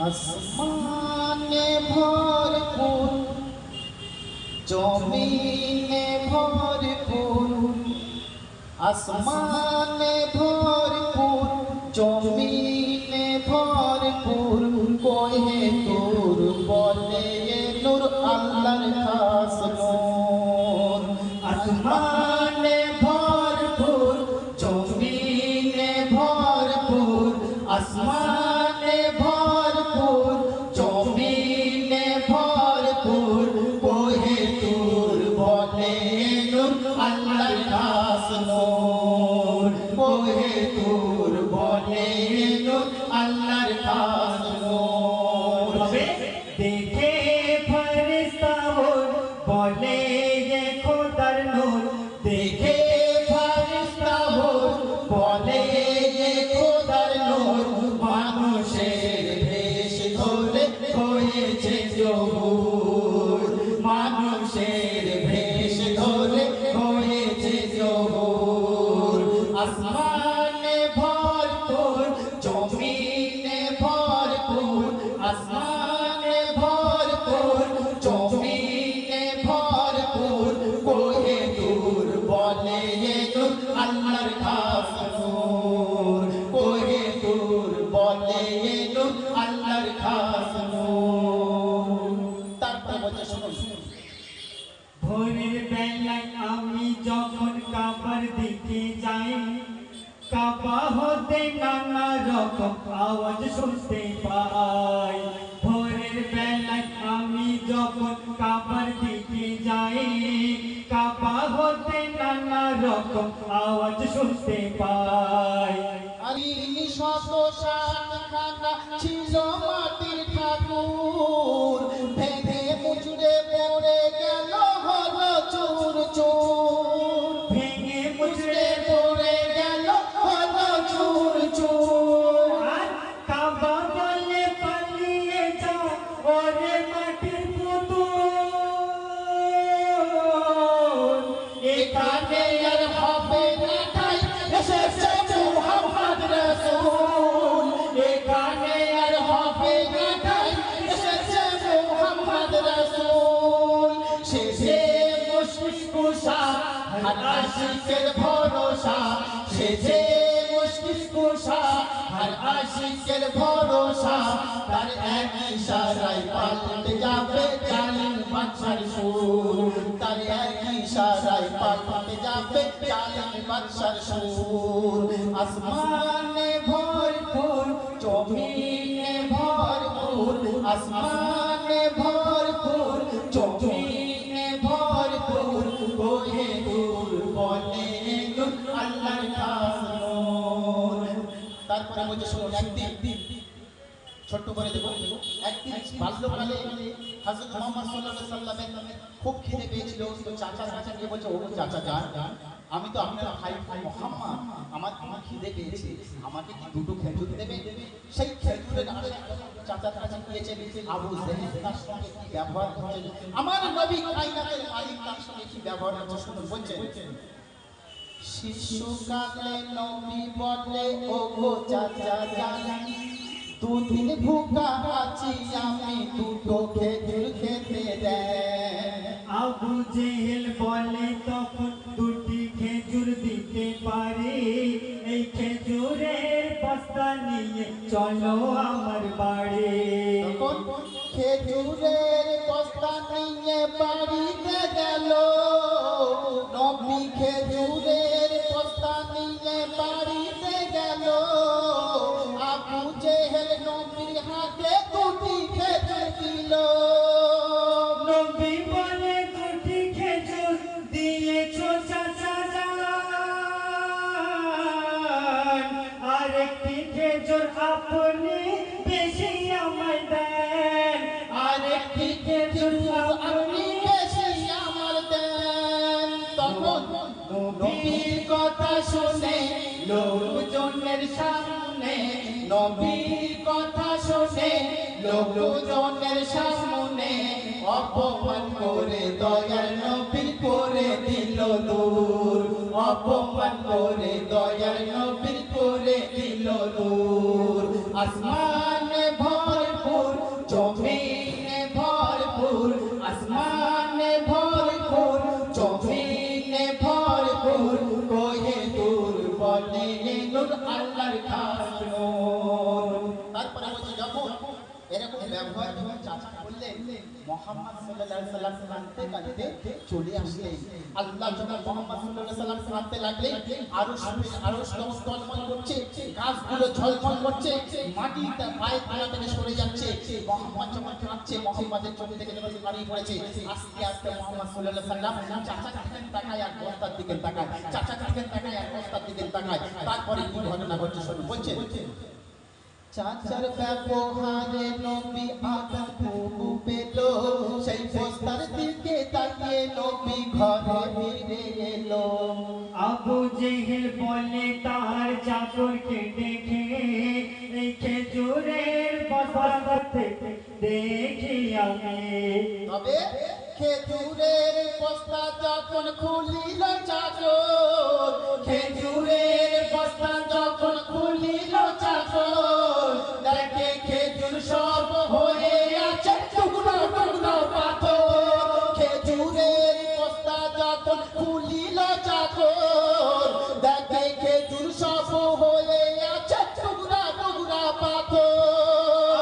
আসমানে ভরপুর জমিনে ভরপুর, আসমানে ভরপুর জমিনে ভরপুর, কোহে তোর বলে নূর আল্লাহর খাস নূর। আসমানে ভরপুর জমিনে ভরপুর, আসমানে ভরপুর জমিনে ভরপুর, কোহে তোর বলে নূর আল্লাহর খাস নূর, কোহে তোর বলে নূর আল্লাহর খাস নূর। দেখে ফেরেশতা বলে ये খোদার নূর, দেখে ফেরেশতা বলে ये খোদার নূর, মানুষের বেশ ধরে হয়েছে জহুর, মানুষের বেশ ধরে হয়েছে জহুর। আসমানে ভরপুর জমিনে ভরপুর, আসমানে ভরপুর জমিনে ভরপুর, কোহে তোর বলে নূর আল্লাহর খাস নূর, কোহে তোর বলে নূর আল্লাহর খাস নূর। তারপরে বলতে শুনুন, ভোরের বেলায় আমি যখন কাবার দিকে যাই, কাবা হতে নানা রকম আওয়াজ শুনতে পাই। ভোরের বেলায় আমি যখন কাবার দিকে যাই, কাবা হতে নানা রকম আওয়াজ শুনতে পাই। আলিনি শত সাতখানা ছিল মাটির ঠাকুর, ভেঙে মুচড়ে পড়ে গেল হলো চুর চুর, ভেঙে মুচড়ে মুচড়ে পড়ে গেল হলো চুর চুর। আর কাবা বলে পালিয়ে যাও ওরে মাটির পুতুল, এখানে আর হবে না ঠাই, এসেছে মুহাম্মদ রাসূল, এখানে আর হবে না ঠাই, এসেছে মুহাম্মদ রাসূল। শেষে মুশকিল কুশা আর আশিকের ভরসা, শেষে মুশকিল কুশা আর আশিকের ভরসা, তার এক ইশারায় পাল্টে যাবে জালিম বাদশার সুর, তার এক ইশারায় পাল্টে যাবে জালিম বাদশার সুর। আসমানে ভরপুর জমিনে ভরপুর, আসমানে ভরপুর জমিনে ভরপুর, কোহে তোর বলে নূর আল্লাহর খাস নূর। তারপরে বলছে শুনুন, একদিন ছোট্ট করে দেবো, একদিন বাল্যকালে হযরত মুহাম্মদ সাল্লাল্লাহু আলাইহি সাল্লামের খুব খিদে পেয়েছিল, তো চাচার কাছে গিয়ে বলছে, ও চাচা যান, আমি তো আপনার ভাই মুহাম্মদ, আমার খিদে পেয়েছে, আমাকে কি দুটো খেজুর দেবে? সেই খেজুরের আরে চাচার কাছে গিয়েছে, আবু জেহেল তার সঙ্গে কি ব্যবহার করছে, আমার নবী কায়নাতের মালিক তার সঙ্গে কি ব্যবহার করছে শুনুন। বলছেন, শিশুকালে নবী বলে, ও গো চাচা জানি, দুদিন ভুকা আছি আমি, দুটো খেজুর খেতে দেন। আবু জেহেল বলে তখন দুটি খেজুর দিতে পারে, এই খেজুরের বস্তা নিয়ে চলো আমার বাড়ি। তখন খেজুরের বস্তা নিয়ে বাড়িতে গেল নবী, খেজুরের বস্তা নিয়ে বাড়িতে গেল, আবু জেহেল নবীর হাতে দুটি খেজুর দিল। নবী বলে দুটি খেজুর দিয়েছো চাচা যান, আরেকটি খেজুর আপনি বেশি আমায় দেন, আরেকটি খেজুর আপনি বেশি আমার দেন। তখন নবীর কথা শুনে লোকজনের সামনে, নবীর কথা শুনে লোকজনের সামনে, অপমান করে দয়ার নবীর করে দিল দূর, অপমান করে দয়ার নবীর করে দিল দূর। আসমানে ভরপুর যাবো, এরকম ব্যবহার যখন চাচা করলেন, মুহাম্মদ সাল্লাল্লাহু আলাইহি সাল্লাম কাঁদতে কাঁদতে চলে আসলেন। আল্লাহ যখন মুহাম্মদ সাল্লাল্লাহু আলাইহি সাল্লাম কাঁদতে লাগলেন, আরশ টলমল করছে, গাছগুলো ঝলমল করছে, মাটিটা পায়ে তলা থেকে সরে যাচ্ছে। মুহাম্মদ যখন কাঁদছে, মুহাম্মাদের চোখ থেকে যখন পানি পড়েছে, আস্তে আস্তে মুহাম্মদ সাল্লাল্লাহু আলাইহি সাল্লাম চাচার দিকে তাকায় আর বস্তার দিকে তাকায়, চাচার দিকে তাকায় আর বস্তার দিকে তাকায়। তারপরে কি ঘটনা ঘটছে শুনুন। বলছে চাচার ব্যবহারে নবী আদম খুব পেল, সেই বস্তার দিকে তাকিয়ে নবী ঘরে ফিরে এলো। আবু জেহেল বলে তার চাকরকে দেখে, এই খেজুরের বস্তা থেকে দেখি আমি। তবে খেজুরের বস্তা যখন খুলিল চাকর, খেজুরের বস্তা যখন খুলিল চাকর, দেখে খেজুর সব হয়ে আছে টুকরো টুকরো পাথর। খেজুরের বস্তা যখন খুলিল চাকর, দেখে খেজুর সব হয়ে আছে টুকরা টুকরা পাথর।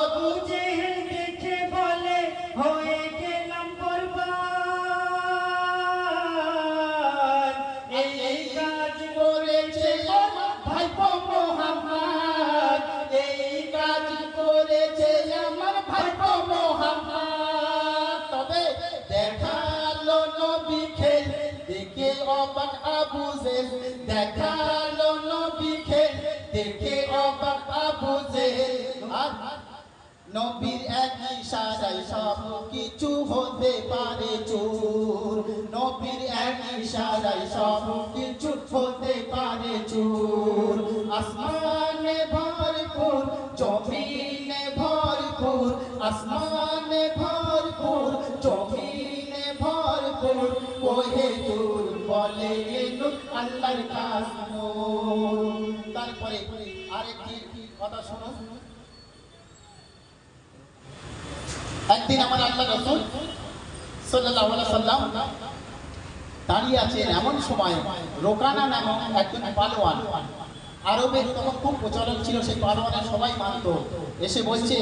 আবু জেহেল দেখে বলে হয়ে গেলাম বরবাদ, এই কাজ করেছে আমার ভাইপো মুহাম্মদ, এই কাজ করেছে আমার ভাইপো মুহাম্মদ। তবে দেখালো নবী খেল, দেখে অবাক আবু জেহেল, দেখালো নবী খেল, দেখে অবাক আবু জেহেল। আর নবীর এক ইশারায় সব কিছু হতে পারে চুর, নবীর এক ইশারায় সব কিছু হতে পারে চুর। আসমানে ভরপুর, জমিনে ভরপুর, আসমানে ভরপুর, জমিনে ভরপুর, ওহে দূর বলে এলো আল্লাহর কাজ নূর। তারপরে আরেকটি কথা শোনো। একদিন আমার আল্লাহ রাসূল সাল্লাল্লাহু আলাইহি সাল্লাম দাঁড়িয়ে আছেন, এমন সময় রোকানা নামক একজন পালোয়ান, আরবের তখন খুব প্রচলন ছিল, সেই পালোয়ানের সবাই মানত। এসে বলছে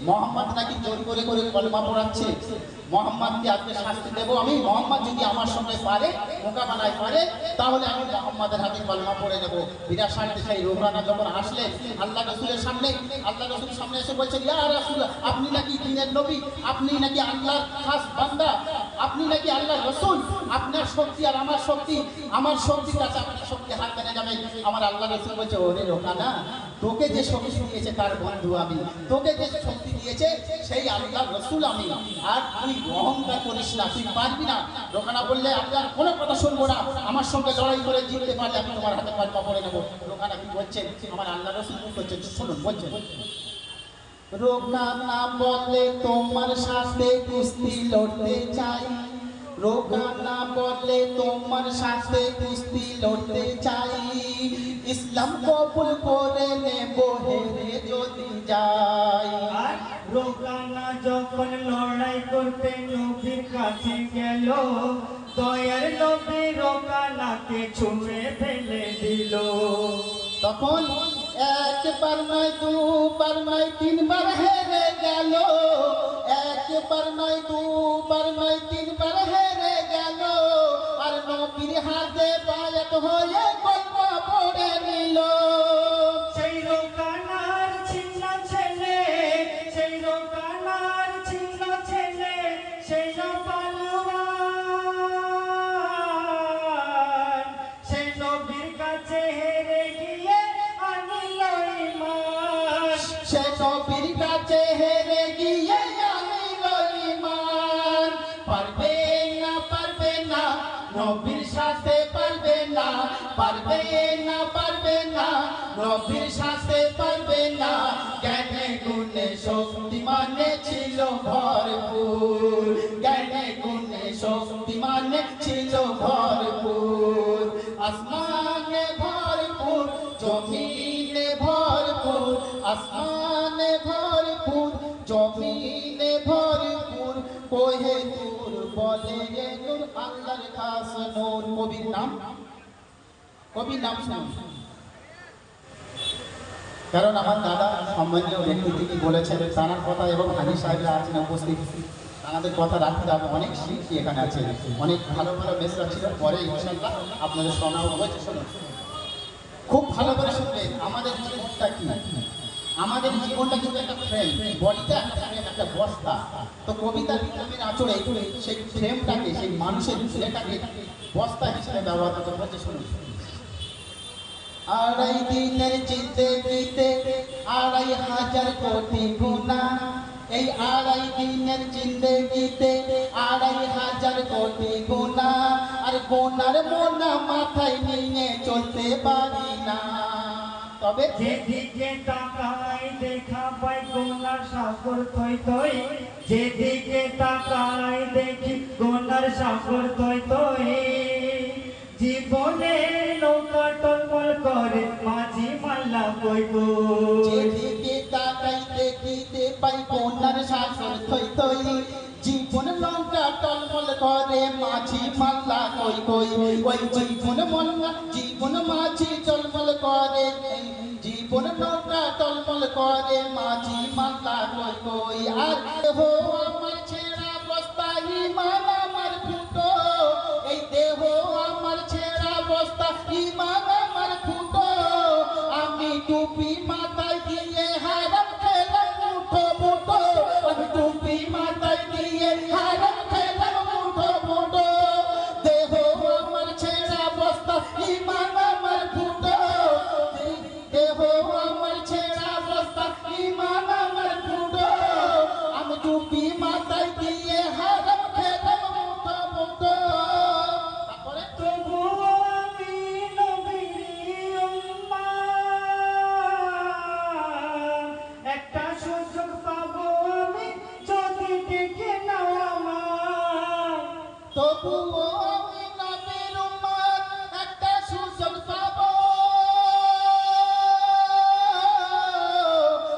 মুহাম্মদ নাকি জোর করে করে কলমা পড়াচ্ছে, মুহাম্মদকে আজকে শাস্তি দেবো আমি। মুহাম্মদ যদি আমার সঙ্গে পারে, মোকাবেলায় পারে, তাহলে আমি মুহাম্মাদের হাতে কলমা পড়ে নেবো। বিরাট শান্তি। সেই রোকানা যখন আসলেন আল্লাহ রাসূলের সামনে, আল্লাহ রাসূলের সামনে এসে বলছেন, ইয়া রাসূল, আপনি নাকি দ্বীনের নবী, আপনি নাকি আল্লাহর খাস বান্দা, আপনি নাকি আল্লাহর রাসূল, আপনার শক্তি আর আমার শক্তি, আমার শক্তির কাছে আপনার শক্তি হাত মেনে যাবে। আমার আল্লাহ রাসূল বলছে, ওরে রোকানা, তোকে যে শক্তি দিয়েছে তার বন্ধু আমি, তোকে যে শক্তি দিয়েছে সেই আল্লাহর রাসূল আমি, আর তুই অহংকার করিস না, তুই পারবি না। রোকানা বললে, আপনার কোনো কথা শুনবো না, আমার সঙ্গে লড়াই করে জিততে পারলে আমি তোমার হাতে কলমা পড়ে নেবো। রোকানা কি বলছেন, আমার আল্লাহ রাসূল কি বলছেন শুনুন। বলছেন, রোকানা বলে তোমার সাথে কুস্তি লড়তে চাই, রোকানা বলে তোমার সাথে কুস্তি লড়তে চাই, ইসলাম কবুল করে নেব হেরে যদি যাই। আর রোকানা যখন লড়াই করতে নবীর কাছে গেল, দয়ার নবী রোকানাকে ছুঁড়ে ফেলে দিল। তখন একবার নয় দুবার নয় তিনবার হেরে গেল, একবার নয় দুবার নয় তিনবার হেরে গেল, আর নবীর হাতে বায়াত হয়ে কলমা পড়ে নিল। সেই রোকানার ছিন্ন ছেলে, সেই রোকানার ছিন্ন ছেলে, সেই পালোয়ান, সেই নবীর কাছে হেরে গিয়ে আনিল ঈমান। সে নবীর কাছে হেরে গিয়ে আনিল ঈমান। পারবে না, পারবে না, নবীর সাথে পারবে না, পারবে না, পারবে না, নবীর সাথে পারবে না। জ্ঞানে গুণে শক্তিমানে ছিল ভরপুর, জ্ঞানে গুণে শক্তিমানে ছিল ভরপুর। আসমানে ভরপুর, জমিনে ভরপুর, আসমানে ভরপুর, জমিনে ভরপুর, কোহে নূর বলে এ নূর আল্লাহর খাস নূর। কবির নাম, কবির নাম শুনুন। কারণ আমার দাদা সম্মানীয় ব্যক্তি তিনি বলেছেন, তাঁর কথা এবং হাজি সাহেবরা আছেন উপস্থিত, তাদের কথা রাখতে হবে। অনেক শিল্পী এখানে আছে, অনেক ভালো ভালো মেসেজ ছিল, পরে ইনশাল্লাহ আপনাদের শোনা হয়েছে। শুনুন, খুব ভালো করে শুনবেন। আমাদের জীবনটা কি? আমাদের জীবনটা কিন্তু একটা ফ্রেম, বডিটা একটা ফ্রেম, একটা বস্তা। তো কবিতার ফ্রেমের আঁচড়ে সেই ফ্রেমটাকে, সেই মানুষের ছেলেটাকে বস্তা হিসেবে ব্যবহার করতে হচ্ছে। শুনুন, আড়াই দিনের জিন্দেগিতে ২৫০০ কোটি গুনাহ, এই আড়াই দিনের জিন্দেগিতে ২৫০০ কোটি গুনাহ, আর গোনার মোনা মাথায় নিয়ে চলতে পারি না। তবে যেদিকে তাকাই দেখা পাই গোনার সাগর থই থই, যেদিকে তাকাই দেখি গোনার সাগর থই থই। জীবনের নৌকা টলমল করে মাঝি মাল্লা কই কই। যেদিকে তাকাই দেখিতে পাই গোনার সাগর থই থই, জীবন লঙ্কা টলমল করে মাঝি মাল্লা কই কই। ওই জীবন মাঝি টলমল করে, জীবন নৌকা টলমল করে মাঝি মাল্লা কই কই। আর দেহ আমার ছেঁড়া বস্তা, ইমান আমার ফুটো, এই দেহ আমার ছেঁড়া বস্তা, ইমান আমার ফুটো। আমি টুপি মাথায় দিয়ে হারাম খেলাম মুঠো মুঠো, আমি টুপি মাথায় দিয়ে হারাম খেলাম মুঠো মুঠো। দেহ আমার ছেঁড়া বস্তা, ইমান আমার ফুটো, দেহ আমার ছেঁড়া বস্তা, ইমান আমার ফুটো। আমি টুপি মাথায় দিয়ে হারাম খেলাম মুঠো মুঠো। তারপরে তবুও আমি নবীর উম্মাহ, একটা সুযোগ পাবো আমি যদি দেখে নাও আমার। তবুও আমি নবীর উম্মত, একটা সুযোগ পাবো।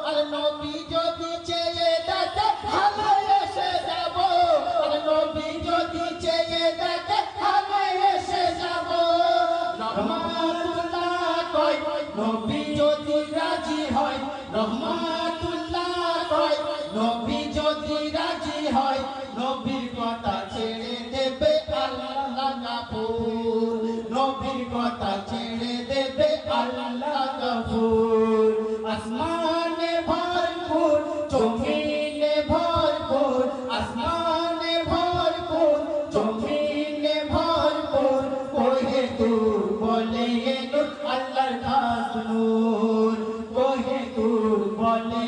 আর নবী যদি চেয়ে দেখে ভালো এসে যাব, আর নবী যদি চেয়ে দেখে ভালো এসে যাব। রহমাতুল্লাহ কয় নবী যদি রাজি হয়, রহমাতুল্লাহ কয় নবী যদি রাজি হয়, নবীর কথা ছেড়ে দেবে আল্লাহ গাফুর, নবীর কথা ছেড়ে দেবে আল্লাহ গাফুর। আসমানে ভরপুর, জমিনে ভরপুর, আসমানে ভরপুর, জমিনে ভরপুর। কোহে দূর বলে নূর, আল্লাহর খাস নূর, কোহে দূর বলে